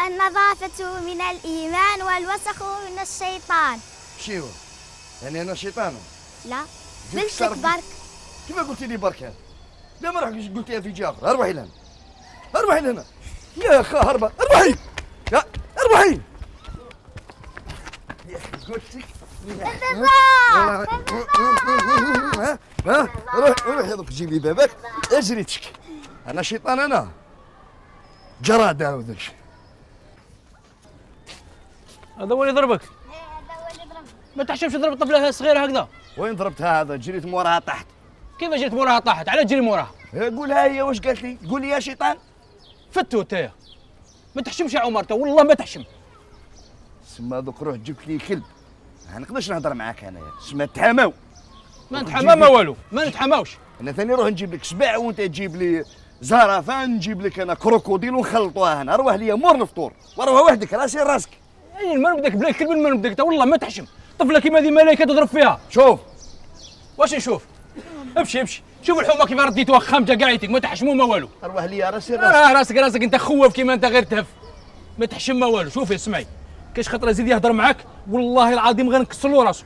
النظافة من الإيمان والوسخ من الشيطان. شيو يعني انا شيطان؟ لا جيت قلت لك تعرف- برك. كيف قلت لي بركه؟ لا ما راح قلت لي في جافر. اربحي لهنا، اربحي لهنا يا اخي، هربا اربحي، يا اربحي يا اخي قلت لك. ها روح هذوك جيب لي بابك اجريتك. انا شيطان انا جراد هذاك. هذا هو اللي ضربك. ما تحشمش تضرب الطفله صغيره هكذا. وين ضربتها هذا؟ جريت موراها طحت. كيف جريت موراها طاحت؟ على تجري موراها؟ قولها هي واش قالت لي؟ قول لي يا شيطان. فتو انت. ما تحشمش يا عمر، والله ما تحشم. سما دوك روح جبت لي كلب، ما نقدرش نهضر معاك انايا. سما تحاماو. ما نتحمى ما والو، ما نتحماوش. انا ثاني نروح نجيب لك سبع وانت تجيب لي زرافان، نجيب لك انا كروكوديل ونخلطوها هنا. روح لي مور الفطور وروح وحدك راسي راسك. يعني ما نبداك بلا الكلب، ما نبداك والله ما تحشم. طفله كيما هذه ملايكه تضرب فيها. شوف واش نشوف؟ امشي امشي، شوف الحومه كيف رديتوها خامجه قاعدتك، ما تحشموا ما والو. روح لي راسي راسك. راسك انت خوف كيما انت غير تهف. ما تحشم ما والو. شوفي اسمعي، كاش خاطر يزيد يهضر معاك والله العظيم غير نكسر له راسه.